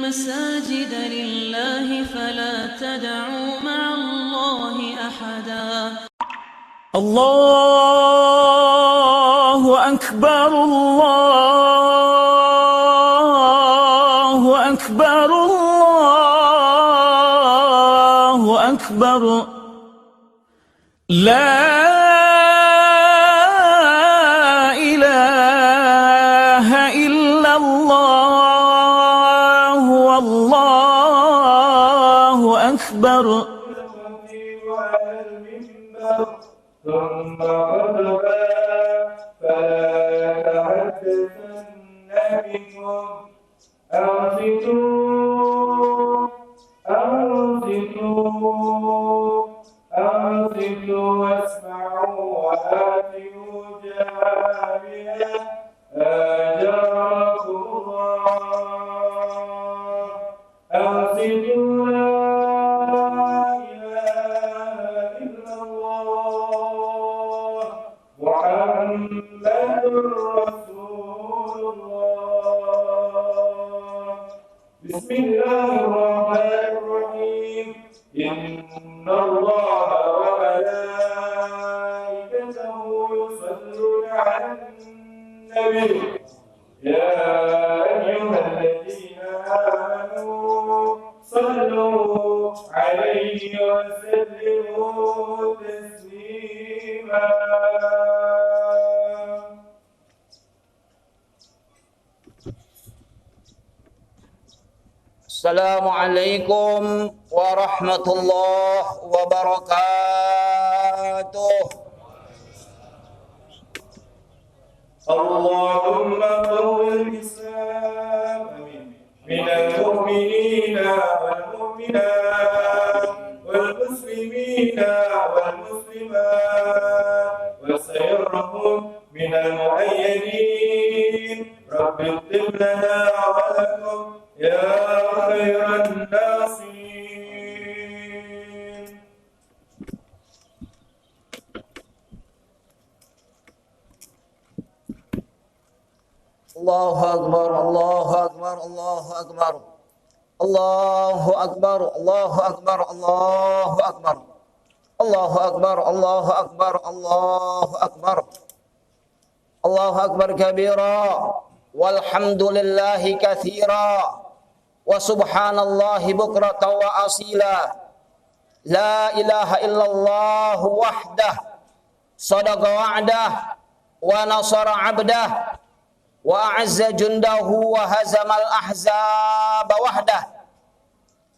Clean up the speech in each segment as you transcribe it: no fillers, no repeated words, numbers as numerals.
المساجد لله فلا تدعوا مع الله أحدا. الله أكبر الله أكبر الله أكبر لا إله إلا الله والله أكبر. ثم غضبا فلا تحدثن بكم أنصتوا واسمعوا وآتوا جوابها أجركم الله. أنصتوا لا إله إلا الله محمد رسول الله. بسم الله الرحمن الرحيم. إن الله وملائكته يصلون على النبي يا أيها الذين آمنوا صلوا عليه وسلموا تسليما. Assalamualaikum warahmatullahi wabarakatuh. اللهم قوي الإسلام من المؤمنين والمؤمنات والمسلمين والمسلمات وسيرهم من المؤيدين. رب اكتب لنا ولكم يا خير الناصرين. Allahu Akbar, Allahu Akbar, Allahu Akbar. Allahu Akbar, Allahu Akbar, Allahu Akbar. Allahu Akbar, Allahu Akbar, Allahu Akbar. Allahu Akbar kabira walhamdulillahi katsira wa subhanallahi bukratan wa asila. La ilaha illallah wahdah sadaqa wa'dah wa nasara 'abdah wa a'azza jundahu wa hazamal ahzaba wahdah.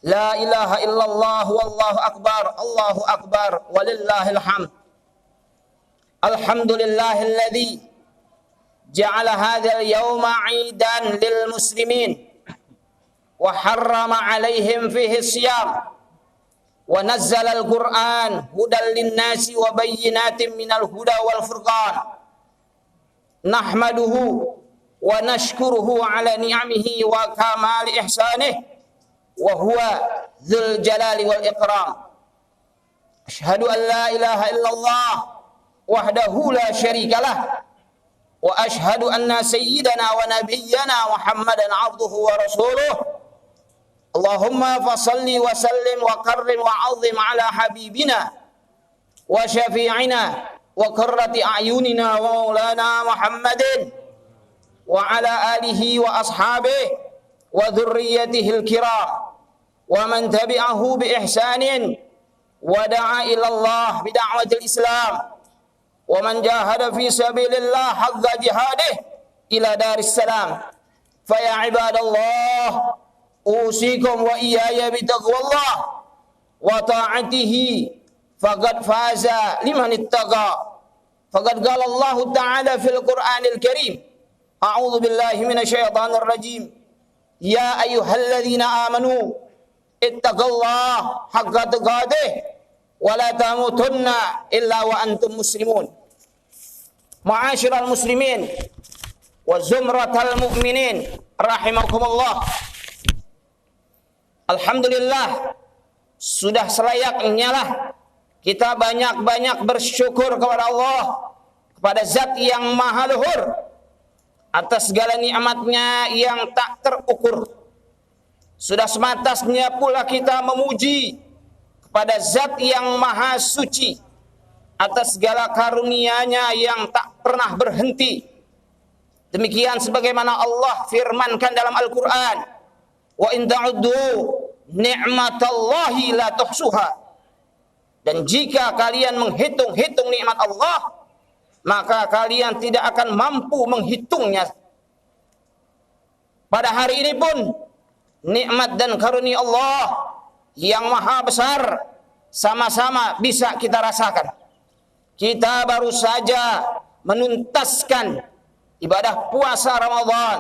La ilaha illallah wallahu akbar walillahil hamd. Alhamdulillahilladzi ja'ala hadzal yawma 'idan lil muslimin wa harrama 'alaihim fihi siyam wa nazzala al-Qur'an hudan lin-nasi wa bayyinatin minal huda wal furqan. Nahmaduhu wa nashkuruhu ala ni'amihi wa kamali ihsanih wa huwa dzul jalali wal ikram. Asyhadu an la ilaha illallah wahdahu la syarikalah wa asyhadu anna sayyidana wa nabiyyana Muhammadan abduhu wa rasuluh. Allahumma fasalli wa sallim wa karrim wa azim ala habibina wa syafi'ina wa qurrati a'yunina wa maulana Muhammadin wa ala alihi wa ashabihi wa dhurriyyatihi al-kiram wa man tabi'ahu bi ihsanin wa da'a ila Allah bi da'watil Islam wa man jahada fi sabilillah haqqa jihadih ila daris salam. Fa ya ibadallah usikum wa iyaya bi taqwallah wa ta'atihi faqad faza liman ittaqa. Faqad qala Allah ta'ala fil Qur'anil Karim a'udzu billahi minasyaitonir rajim ya ayyuhalladzina amanu ittaqullaha haqqa tuqatih wa la tamutunna illa wa antum muslimun. Ma'asyiral muslimin wa zumratal mu'minin rahimakumullah. Alhamdulillah, sudah selayaknya lah kita banyak-banyak bersyukur kepada Allah, kepada Zat yang Maha Luhur atas segala nikmatnya yang tak terukur. Sudah semantasnya pula kita memuji kepada Zat yang Maha Suci atas segala karunia-Nya yang tak pernah berhenti. Demikian sebagaimana Allah firmankan dalam Al-Quran, wa in ta'uddu ni'matallahi la tuhsuha. Dan jika kalian menghitung-hitung nikmat Allah, maka kalian tidak akan mampu menghitungnya. Pada hari ini pun nikmat dan karunia Allah yang maha besar sama-sama bisa kita rasakan. Kita baru saja menuntaskan ibadah puasa Ramadan,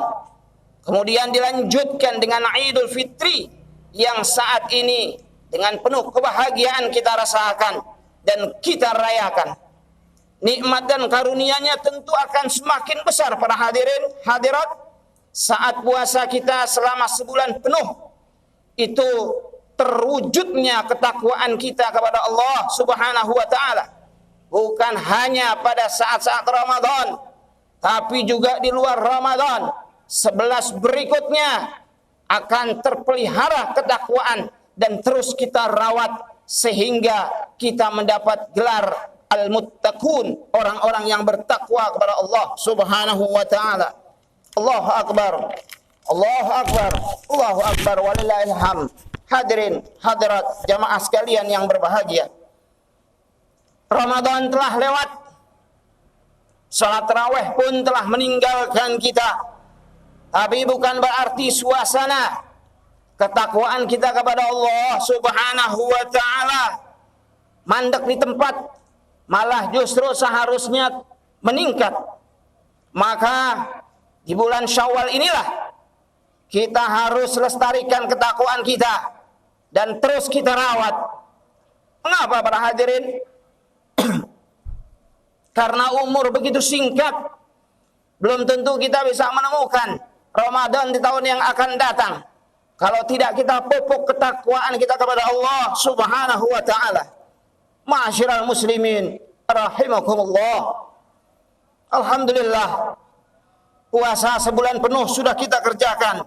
kemudian dilanjutkan dengan Idul Fitri yang saat ini dengan penuh kebahagiaan kita rasakan dan kita rayakan. Nikmat dan karunia-Nya tentu akan semakin besar para hadirin hadirat saat puasa kita selama sebulan penuh. Itu terwujudnya ketakwaan kita kepada Allah Subhanahu wa taala. Bukan hanya pada saat-saat Ramadan, tapi juga di luar Ramadan. 11 berikutnya akan terpelihara ketakwaan dan terus kita rawat sehingga kita mendapat gelar al-muttaqun, orang-orang yang bertakwa kepada Allah Subhanahu wa taala. Allahu akbar. Allahu akbar. Allahu akbar walillahil hamd. Hadirin hadirat jamaah sekalian yang berbahagia. Ramadan telah lewat. Salat tarawih pun telah meninggalkan kita. Tapi bukan berarti suasana ketakwaan kita kepada Allah Subhanahu wa taala mandek di tempat. Malah justru seharusnya meningkat. Maka di bulan Syawal inilah kita harus lestarikan ketakwaan kita dan terus kita rawat. Mengapa para hadirin? Karena umur begitu singkat, belum tentu kita bisa menemukan Ramadan di tahun yang akan datang kalau tidak kita pupuk ketakwaan kita kepada Allah Subhanahu wa taala. Ma'asyiral muslimin rahimakumullah. Alhamdulillah, puasa sebulan penuh sudah kita kerjakan.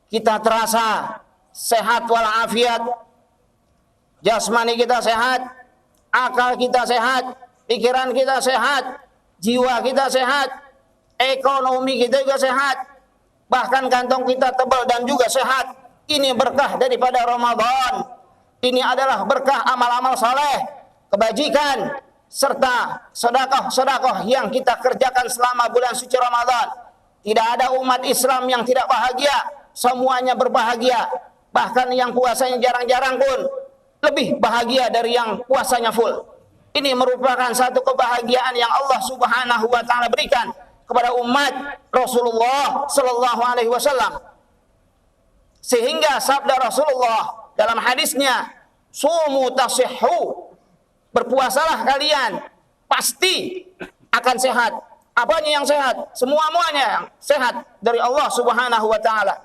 Kita terasa sehat walafiat. Jasmani kita sehat, akal kita sehat, pikiran kita sehat, jiwa kita sehat, ekonomi kita juga sehat, bahkan kantong kita tebal dan juga sehat. Ini berkah daripada Ramadan. Ini adalah berkah amal-amal saleh, kebajikan, serta sedekah-sedekah yang kita kerjakan selama bulan suci Ramadan. Tidak ada umat Islam yang tidak bahagia, semuanya berbahagia. Bahkan yang puasanya jarang-jarang pun lebih bahagia dari yang puasanya full. Ini merupakan satu kebahagiaan yang Allah Subhanahu wa taala berikan kepada umat Rasulullah sallallahu alaihi wasallam. Sehingga sabda Rasulullah dalam hadisnya, sumu tasihhu, berpuasalah kalian pasti akan sehat. Apanya yang sehat? Semua-muanya yang sehat dari Allah Subhanahu wa taala.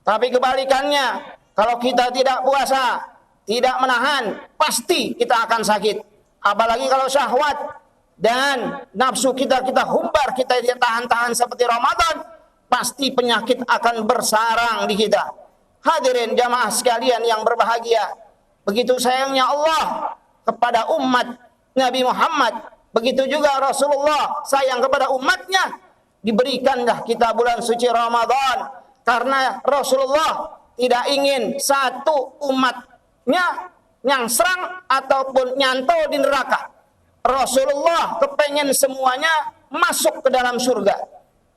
Tapi kebalikannya, kalau kita tidak puasa, tidak menahan, pasti kita akan sakit. Apalagi kalau syahwat dan nafsu kita humbar, kita tahan-tahan seperti Ramadan, pasti penyakit akan bersarang di kita. Hadirin jamaah sekalian yang berbahagia, begitu sayangnya Allah kepada umat Nabi Muhammad, begitu juga Rasulullah sayang kepada umatnya. Diberikanlah kita bulan suci Ramadan karena Rasulullah tidak ingin satu umatnya nyangsrang ataupun nyantol di neraka. Rasulullah kepengen semuanya masuk ke dalam surga.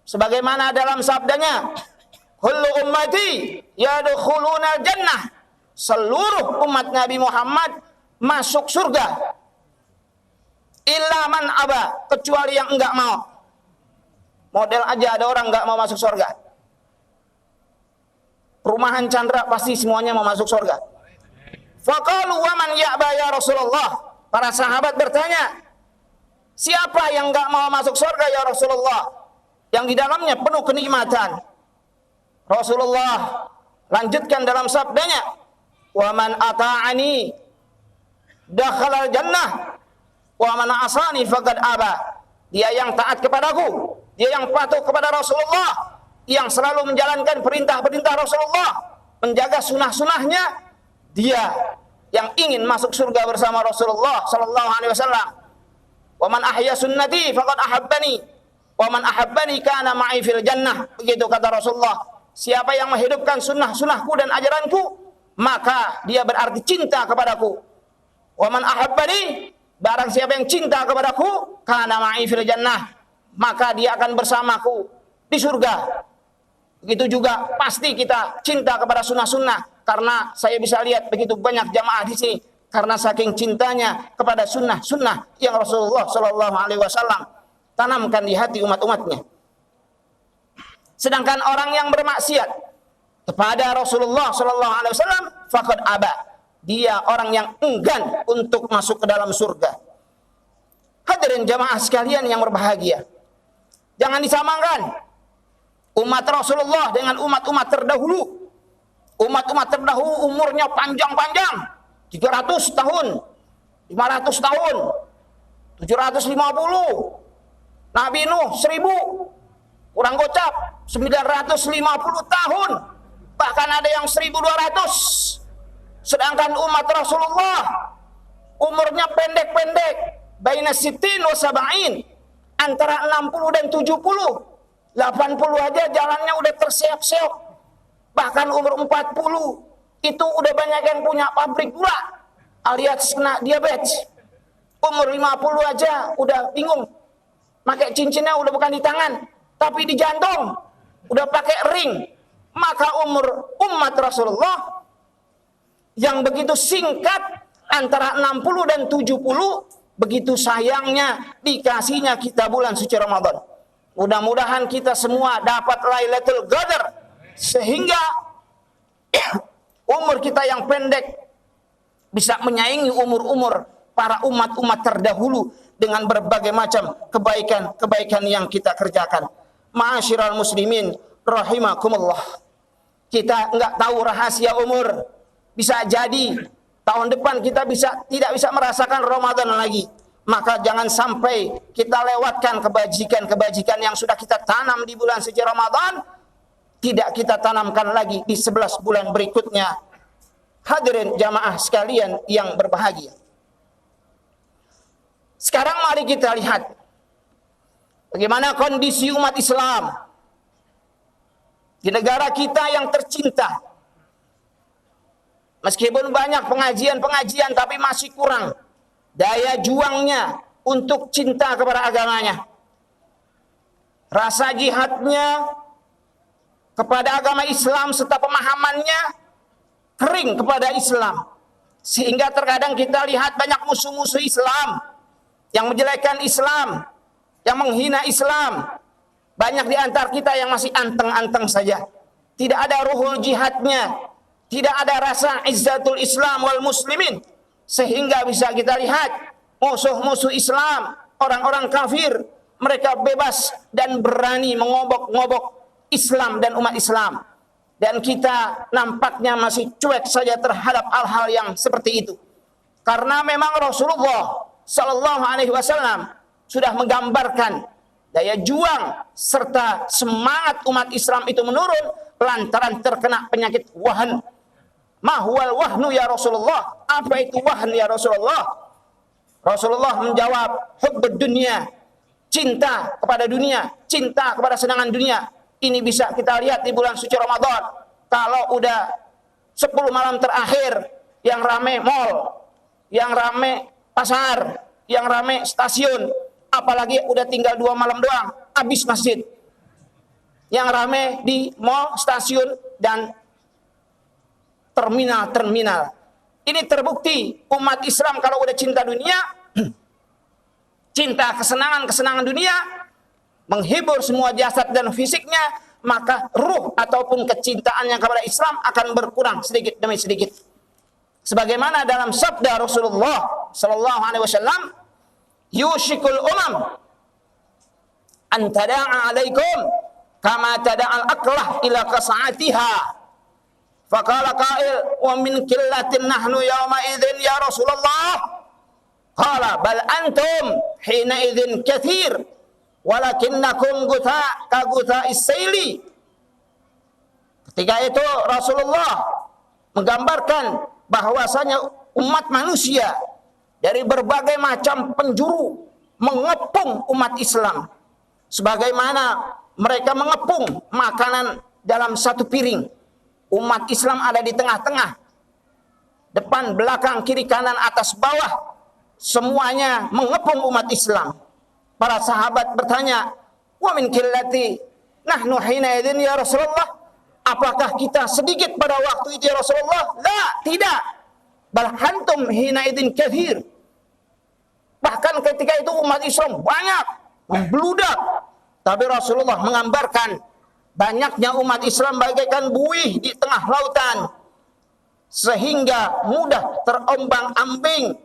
Sebagaimana dalam sabdanya, kullu ummati yadkhuluna jannah, seluruh umat Nabi Muhammad masuk surga, illa man aba, kecuali yang enggak mau. Model aja ada orang enggak mau masuk surga. Perumahan Chandra pasti semuanya mau masuk surga. Faqalu wa man ya'ba ya Rasulullah. Para sahabat bertanya, siapa yang enggak mau masuk surga ya Rasulullah, yang di dalamnya penuh kenikmatan? Rasulullah lanjutkan dalam sabdanya, wa man ata'ani dakhala jannah wa man asani faqad aba. Dia yang taat kepadaku, dia yang patuh kepada Rasulullah, yang selalu menjalankan perintah-perintah Rasulullah, menjaga sunnah-sunnahnya, dia yang ingin masuk surga bersama Rasulullah sallallahu alaihi wasallam. Wa man ahya sunnati faqad ahabbani wa man ahabbani kana ma'i fil jannah. Begitu kata Rasulullah. Siapa yang menghidupkan sunnah-sunnahku dan ajaranku, maka dia berarti cinta kepadaku. Wa man ahabbani, barang siapa yang cinta kepadaku, kana ma'i fil jannah, maka dia akan bersamaku di surga. Begitu juga pasti kita cinta kepada sunnah-sunnah, karena saya bisa lihat begitu banyak jamaah di sini karena saking cintanya kepada sunnah-sunnah yang Rasulullah Shallallahu Alaihi Wasallam tanamkan di hati umat-umatnya. Sedangkan orang yang bermaksiat kepada Rasulullah Shallallahu Alaihi Wasallam, faqad aba, dia orang yang enggan untuk masuk ke dalam surga. Hadirin jamaah sekalian yang berbahagia, jangan disamakan umat Rasulullah dengan umat-umat terdahulu. Umat-umat terdahulu umurnya panjang-panjang, 300 tahun, 500 tahun, 750. Nabi Nuh 1000, kurang gocap 950 tahun, bahkan ada yang 1200. Sedangkan umat Rasulullah umurnya pendek-pendek, baina sittin wa sab'in, antara 60 dan 70. 80 aja jalannya udah terseok-seok. Bahkan umur 40 itu udah banyak yang punya pabrik gula alias kena diabetes. Umur 50 aja udah bingung. Pakai cincinnya udah bukan di tangan, tapi di jantung. Udah pakai ring. Maka umur umat Rasulullah yang begitu singkat antara 60 dan 70, begitu sayangnya dikasihnya kita bulan suci Ramadan. Mudah-mudahan kita semua dapat Lailatul Qadar sehingga umur kita yang pendek bisa menyaingi umur-umur para umat-umat terdahulu dengan berbagai macam kebaikan-kebaikan yang kita kerjakan. Ma'asyiral muslimin rahimakumullah. Kita enggak tahu rahasia umur. Bisa jadi tahun depan kita tidak bisa merasakan Ramadan lagi. Maka jangan sampai kita lewatkan kebajikan-kebajikan yang sudah kita tanam di bulan suci Ramadan, tidak kita tanamkan lagi di 11 bulan berikutnya. Hadirin jamaah sekalian yang berbahagia. Sekarang mari kita lihat bagaimana kondisi umat Islam di negara kita yang tercinta. Meskipun banyak pengajian-pengajian, tapi masih kurang daya juangnya untuk cinta kepada agamanya. Rasa jihadnya kepada agama Islam serta pemahamannya kering kepada Islam. Sehingga terkadang kita lihat banyak musuh-musuh Islam yang menjelekkan Islam, yang menghina Islam. Banyak di antara kita yang masih anteng-anteng saja. Tidak ada ruhul jihadnya, tidak ada rasa izzatul Islam wal muslimin. Sehingga bisa kita lihat musuh-musuh Islam, orang-orang kafir, mereka bebas dan berani mengobok-ngobok Islam dan umat Islam. Dan kita nampaknya masih cuek saja terhadap hal-hal yang seperti itu. Karena memang Rasulullah Sallallahu Alaihi Wasallam sudah menggambarkan daya juang serta semangat umat Islam itu menurun lantaran terkena penyakit wahan. Mahwal wahnu ya Rasulullah. Apa itu wahn ya Rasulullah? Rasulullah menjawab, hubbud dunia, cinta kepada dunia, cinta kepada senangan dunia. Ini bisa kita lihat di bulan suci Ramadan. Kalau udah 10 malam terakhir, yang rame mall, yang rame pasar, yang rame stasiun, apalagi udah tinggal 2 malam doang, habis masjid. Yang rame di mall, stasiun, dan terminal-terminal. Ini terbukti umat Islam kalau udah cinta dunia, cinta kesenangan-kesenangan dunia, menghibur semua jasad dan fisiknya, maka ruh ataupun kecintaannya kepada Islam akan berkurang sedikit demi sedikit. Sebagaimana dalam sabda Rasulullah sallallahu alaihi wasallam, yushikul umam an tada'a alaikum kama tada'al aqlah ila qas'atiha. Faqala qail wa min qillatin nahnu yawma idzin ya Rasulullah. Qala bal antum hina idzin katsir walakinnakum gutha ka gutha'is saili. Ketika itu Rasulullah menggambarkan bahwasanya umat manusia dari berbagai macam penjuru mengepung umat Islam. Sebagaimana mereka mengepung makanan dalam satu piring. Umat Islam ada di tengah-tengah. Depan, belakang, kiri, kanan, atas, bawah. Semuanya mengepung umat Islam. Para sahabat bertanya, "Wa min qillati nahnu hina idzin ya Rasulullah?" Apakah kita sedikit pada waktu itu ya Rasulullah? La, tidak. Bal antum hina idzin katsir. Bahkan ketika itu umat Islam banyak, membludak. Tapi Rasulullah menggambarkan banyaknya umat Islam bagaikan buih di tengah lautan, sehingga mudah terombang-ambing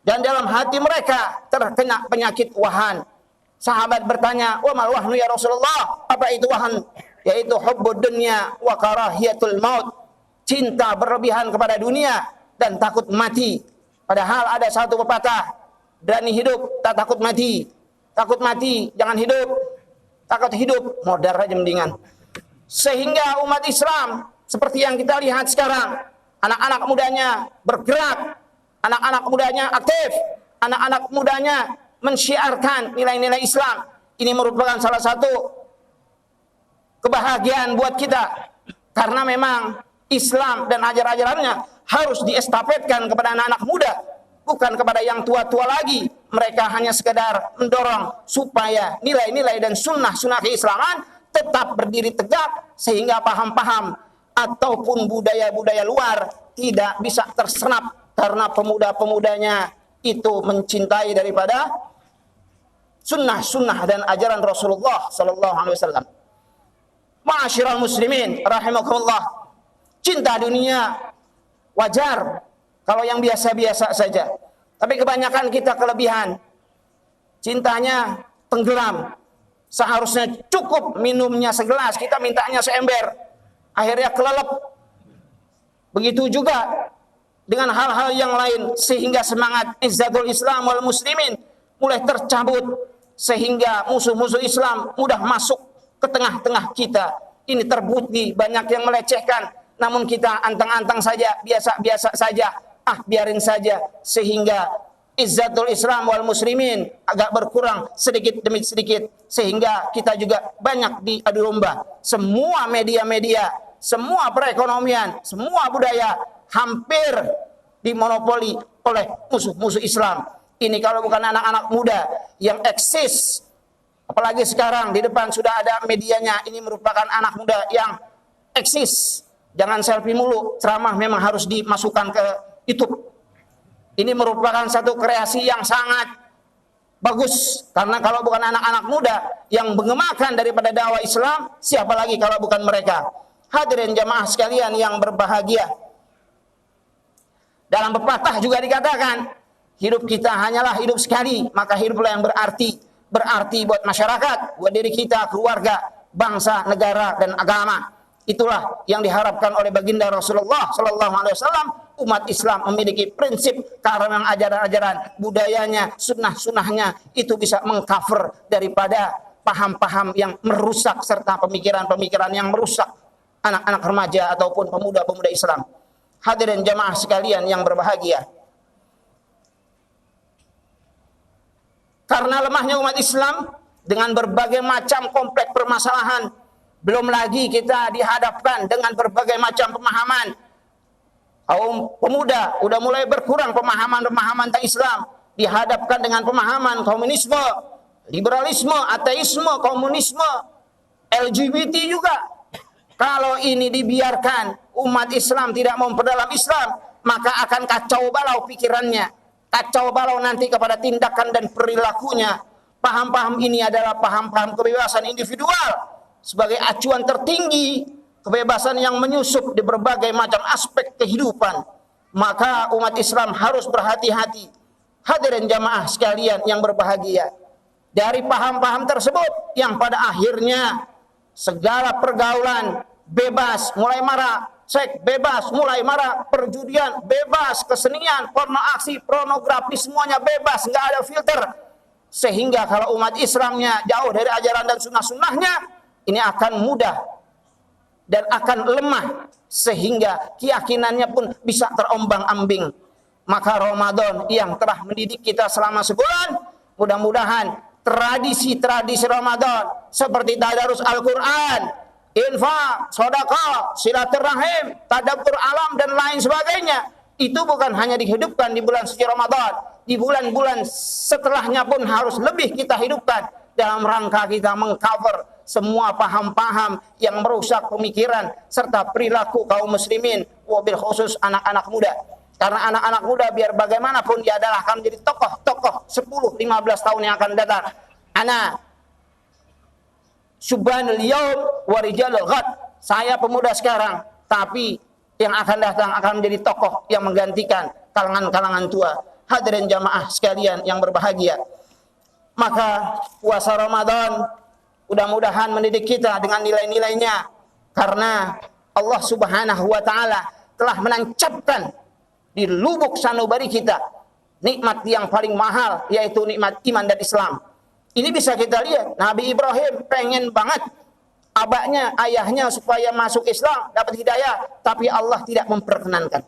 dan dalam hati mereka terkena penyakit wahan. Sahabat bertanya, "Wa mal wahnu ya Rasulullah?" Apa itu wahan? Yaitu hubbud dunya wa karahiyatul maut. Cinta berlebihan kepada dunia dan takut mati. Padahal ada satu pepatah, berani hidup tak takut mati. Takut mati jangan hidup. Takut hidup modar aja mendingan. Sehingga umat Islam seperti yang kita lihat sekarang, anak-anak mudanya bergerak, anak-anak mudanya aktif, anak-anak mudanya mensyiarkan nilai-nilai Islam. Ini merupakan salah satu kebahagiaan buat kita, karena memang Islam dan ajaran-ajarannya harus diestafetkan kepada anak-anak muda, bukan kepada yang tua-tua lagi. Mereka hanya sekedar mendorong supaya nilai-nilai dan sunnah-sunnah keislaman tetap berdiri tegak, sehingga paham-paham ataupun budaya-budaya luar tidak bisa tersenap, karena pemuda-pemudanya itu mencintai daripada sunnah-sunnah dan ajaran Rasulullah sallallahu alaihi wasallam. Ma'asyiral muslimin rahimakumullah, cinta dunia wajar kalau yang biasa-biasa saja. Tapi kebanyakan kita kelebihan. Cintanya tenggelam. Seharusnya cukup minumnya segelas, kita mintanya seember. Akhirnya kelelep. Begitu juga dengan hal-hal yang lain, sehingga semangat izzatul Islam wal muslimin mulai tercabut, sehingga musuh-musuh Islam mudah masuk ke tengah-tengah kita. Ini terbukti banyak yang melecehkan, namun kita antang-antang saja, biasa-biasa saja, biarin saja, sehingga izzatul Islam wal muslimin agak berkurang sedikit demi sedikit, sehingga kita juga banyak diadu domba. Semua media-media, semua perekonomian, semua budaya hampir dimonopoli oleh musuh-musuh Islam. Ini kalau bukan anak-anak muda yang eksis, apalagi sekarang di depan sudah ada medianya, ini merupakan anak muda yang eksis. Jangan selfie mulu, ceramah memang harus dimasukkan ke YouTube. Ini merupakan satu kreasi yang sangat bagus, karena kalau bukan anak-anak muda yang mengemakan daripada dakwah Islam, siapa lagi kalau bukan mereka? Hadirin jamaah sekalian yang berbahagia, dalam pepatah juga dikatakan, hidup kita hanyalah hidup sekali, maka hiduplah yang berarti buat masyarakat, buat diri kita, keluarga, bangsa, negara, dan agama. Itulah yang diharapkan oleh baginda Rasulullah sallallahu alaihi wasallam. Umat Islam memiliki prinsip, karena ajaran-ajaran, budayanya, sunnah-sunnahnya itu bisa mengcover daripada paham-paham yang merusak, serta pemikiran-pemikiran yang merusak anak-anak remaja ataupun pemuda-pemuda Islam. Hadirin jamaah sekalian yang berbahagia, karena lemahnya umat Islam dengan berbagai macam kompleks permasalahan, belum lagi kita dihadapkan dengan berbagai macam pemahaman. Kaum pemuda udah mulai berkurang pemahaman-pemahaman tentang Islam, dihadapkan dengan pemahaman komunisme, liberalisme, ateisme, komunisme, LGBT juga. Kalau ini dibiarkan, umat Islam tidak memperdalam Islam, maka akan kacau balau pikirannya, kacau balau nanti kepada tindakan dan perilakunya. Paham-paham ini adalah paham-paham kebebasan individual sebagai acuan tertinggi, kebebasan yang menyusup di berbagai macam aspek kehidupan. Maka umat Islam harus berhati-hati. Hadirin jamaah sekalian yang berbahagia, dari paham-paham tersebut yang pada akhirnya segala pergaulan bebas, mulai marak seks bebas, mulai marak perjudian bebas, kesenian, porno aksi, pornografi, semuanya bebas, nggak ada filter. Sehingga kalau umat Islamnya jauh dari ajaran dan sunnah-sunnahnya, ini akan mudah dan akan lemah, sehingga keyakinannya pun bisa terombang-ambing. Maka Ramadan yang telah mendidik kita selama sebulan, mudah-mudahan tradisi-tradisi Ramadan seperti tadarus Al-Quran, infak, sedekah, silaturahim, tadabbur alam dan lain sebagainya, itu bukan hanya dihidupkan di bulan suci Ramadan, di bulan-bulan setelahnya pun harus lebih kita hidupkan dalam rangka kita mengcover semua paham-paham yang merusak pemikiran serta perilaku kaum muslimin, wabil khusus anak-anak muda. Karena anak-anak muda biar bagaimanapun dia adalah akan menjadi tokoh-tokoh 10-15 tahun yang akan datang. Ana subhanul yaum wa rijalul ghad. Saya pemuda sekarang, tapi yang akan datang akan menjadi tokoh yang menggantikan kalangan-kalangan tua. Hadirin jamaah sekalian yang berbahagia. Maka puasa Ramadan mudah-mudahan mendidik kita dengan nilai-nilainya, karena Allah Subhanahu wa taala telah menancapkan di lubuk sanubari kita nikmat yang paling mahal, yaitu nikmat iman dan Islam. Ini bisa kita lihat, Nabi Ibrahim pengen banget abahnya, ayahnya supaya masuk Islam, dapat hidayah, tapi Allah tidak memperkenankan.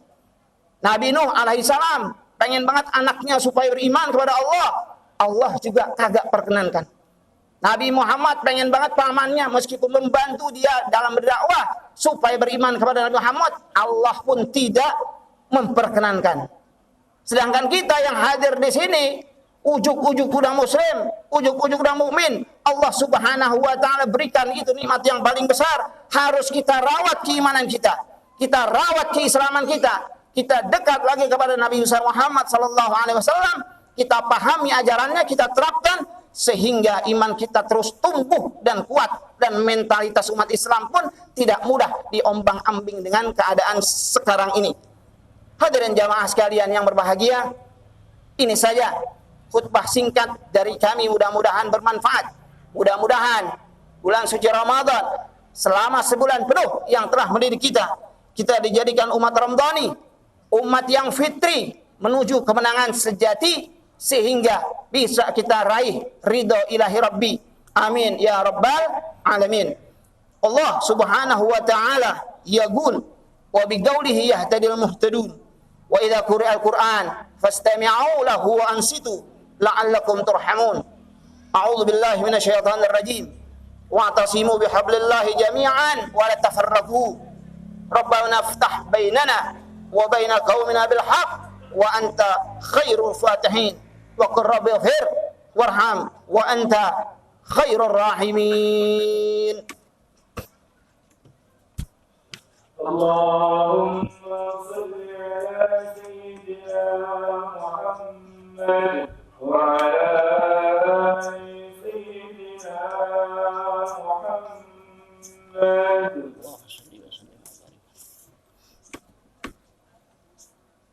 Nabi Nuh alaihissalam pengen banget anaknya supaya beriman kepada Allah, Allah juga kagak perkenankan. Nabi Muhammad pengen banget pamannya meskipun membantu dia dalam berdakwah supaya beriman kepada Nabi Muhammad, Allah pun tidak memperkenankan. Sedangkan kita yang hadir di sini, ujuk-ujuk udah muslim, ujuk-ujuk udah mukmin, Allah Subhanahu wa taala berikan itu nikmat yang paling besar. Harus kita rawat keimanan kita, kita rawat keislaman kita, kita dekat lagi kepada Nabi Muhammad sallallahu alaihi wasallam, kita pahami ajarannya, kita terapkan sehingga iman kita terus tumbuh dan kuat, dan mentalitas umat Islam pun tidak mudah diombang-ambing dengan keadaan sekarang ini. Hadirin jamaah sekalian yang berbahagia, ini saja khutbah singkat dari kami, mudah-mudahan bermanfaat. Mudah-mudahan bulan suci Ramadan selama sebulan penuh yang telah mendidik kita, kita dijadikan umat Ramadhani, umat yang fitri menuju kemenangan sejati, sehingga bisa kita raih ridho ilahi Rabbi. Amin ya rabbal alamin. Allah Subhanahu wa taala yaqul wa biqaulihi yahtadil muhtadun wa idza quri'al Qur'an fastami'u lahu wa ansitu la'allakum turhamun. A'udzu billahi minasyaitonir rajim. Wa'tasimu bihablillahi jami'an wa la tafarraqu. Rabbana iftah bainana wa baina qaumina bil haqq wa anta khairul fatihin. Wa qur rabbi ighfir warham wa anta khairur rahimin. Allahumma salli ala sayyidina Muhammad wa ala ali sayyidina Muhammad.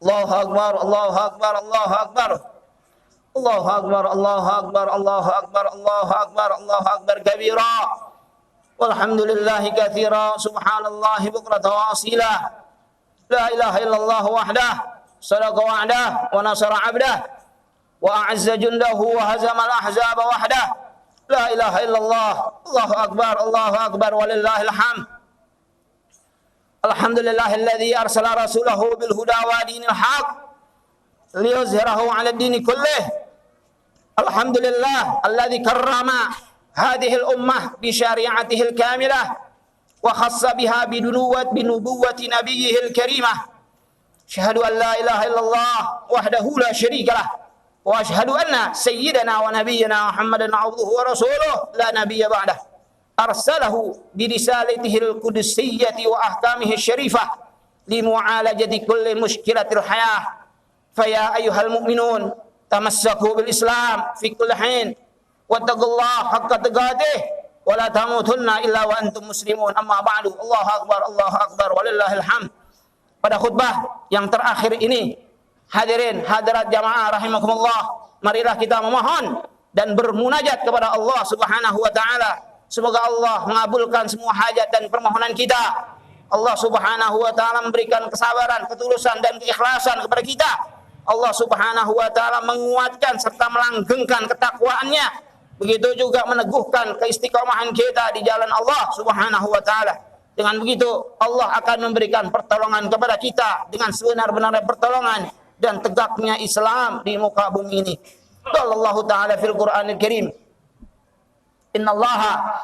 Allahu akbar, Allahu akbar, Allahu akbar. Allahu akbar, Allahu akbar, Allahu akbar, Allahu akbar, Allahu akbar kabira. Walhamdulillahi katsira, subhanallahi bukratan wa asila. La ilaha illallah wahdah, sadaqa wa'dah, wa nasara 'abdah, wa a'azza jundahu wa hazama al-ahzaba wahdah. La ilaha illallah, Allahu akbar, walillahil hamd. Alhamdulillahilladzi arsala rasulahu bil huda wa dinil haqq liyuzhirahu 'ala ad-dini kullih. Alhamdulillah alladzi karrama hadhihi al-ummah bi syari'atihi al-kamilah wa khassa biha bi nubuwwati nabiyhi al-karimah. Asyhadu an la ilaha illallah wahdahu la syarika lah wa asyhadu anna sayyidana wa nabiyyana Muhammadan 'abduhu wa rasuluhu la nabiyya ba'dah. Arsalahu bi risalatihi al-qudusiyyati wa ahkamihi asy-syarifah li mu'alajati kulli mushkilatil hayah. Faya ayyuhal mu'minun tamassaku bil Islam fi kulli hin wattaqullaha haqqa tuqatih wa la tamutunna illa wa antum muslimun. Amma ba'du. Allahu akbar, walillahil hamd. Pada khutbah yang terakhir ini, hadirin hadirat jamaah rahimakumullah, marilah kita memohon dan bermunajat kepada Allah Subhanahu wa taala. Semoga Allah mengabulkan semua hajat dan permohonan kita. Allah Subhanahu wa taala memberikan kesabaran, ketulusan dan keikhlasan kepada kita. Allah Subhanahu wa taala menguatkan serta melanggengkan ketakwaannya. Begitu juga meneguhkan keistiqomahan kita di jalan Allah Subhanahu wa taala. Dengan begitu Allah akan memberikan pertolongan kepada kita dengan sebenar-benarnya pertolongan dan tegaknya Islam di muka bumi ini. Qala Allah Ta'ala fil Qur'anil Karim, Innallaha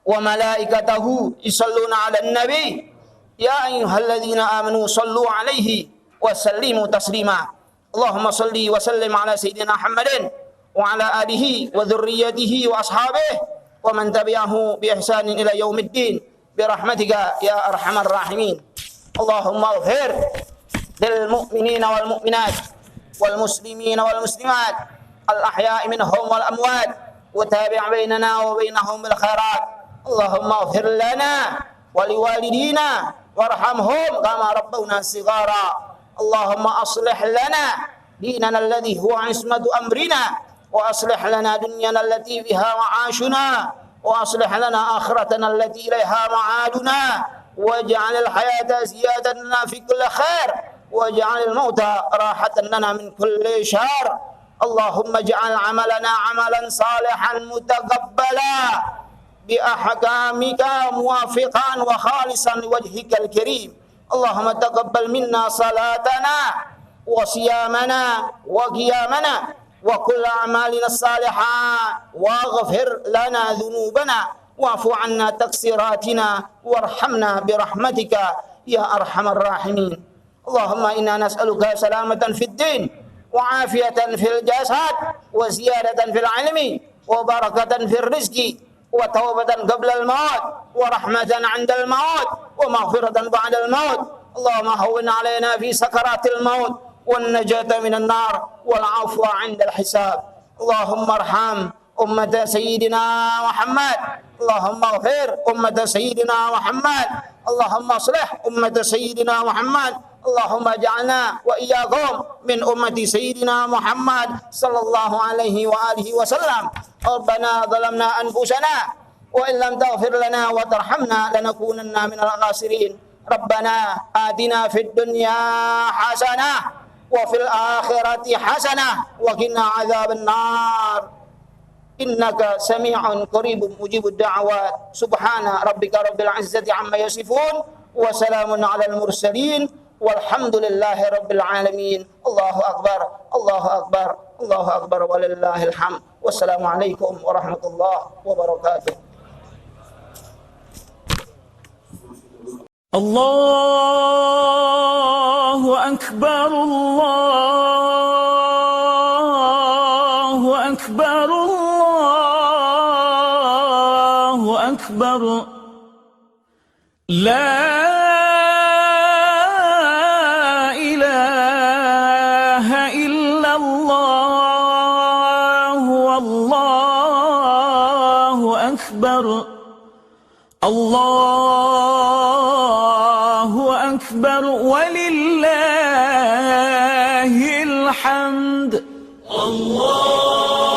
wa malaikatahu yusalluna 'alan nabi ya ayyuhalladzina amanu sallu 'alaihi wa sallimu taslima. Allahumma salli wa sallim ala sayyidina Muhammadin wa ala alihi wa dzurriyyatihi wa ashabihi wa man tabi'ahu bi ihsanin ila yaumiddin birahmatika ya arhamar rahimin. Allahumma ighfir lil mu'minina wal mu'minat wal muslimina wal muslimat al ahya'i minhum wal amwat wa tabi' bainana wa bainahum bil khairat. Allahumma ighfir lana wa liwalidina warhamhum kama rabbawna shighara. Allahumma aslih lana dinana alladhi huwa ismatu amrina wa aslih lana dunyana allati fiha ma'ashuna وأصلح لنا آخرتنا التي إليها معادنا واجعل الحياة زيادة لنا في كل خير واجعل الموت راحة لنا من كل شر. اللهم اجعل عملنا عملا صالحا متقبلا بأحكامك موافقا وخالصا لوجهك الكريم. اللهم تقبل منا صلاتنا وصيامنا وقيامنا وكل أعمالنا الصالحات واغفر لنا ذنوبنا واعف عنا تقصيراتنا وارحمنا برحمتك يا أرحم الراحمين. اللهم إنا نسألك سلامة في الدين وعافية في الجسد وزيادة في العلم وبركة في الرزق وتوبة قبل الموت ورحمة عند الموت ومغفرة بعد الموت. اللهم هون علينا في سكرات الموت والنجاة من النار والعفو عند الحساب. اللهم ارحم أمة سيدنا محمد. اللهم اغفر أمة سيدنا محمد. اللهم اصلح أمة سيدنا محمد. اللهم اجعلنا وإياكم من أمة سيدنا محمد صلى الله عليه وآله وسلم. ربنا ظلمنا أنفسنا وإن لم تغفر لنا وترحمنا لنكونن من الخاسرين. ربنا آتنا في الدنيا حسنة وفي الآخرة حسنة وقنا عذاب النار إنك سميع قريب مجيب الدعوات. سبحان ربك رب العزة عما يصفون وسلام على المرسلين والحمد لله رب العالمين. الله أكبر الله أكبر الله أكبر ولله الحمد. والسلام عليكم ورحمة الله وبركاته. الله أكبر الله أكبر الله أكبر لا إله إلا الله والله أكبر الله أكبر ولله الحمد. الله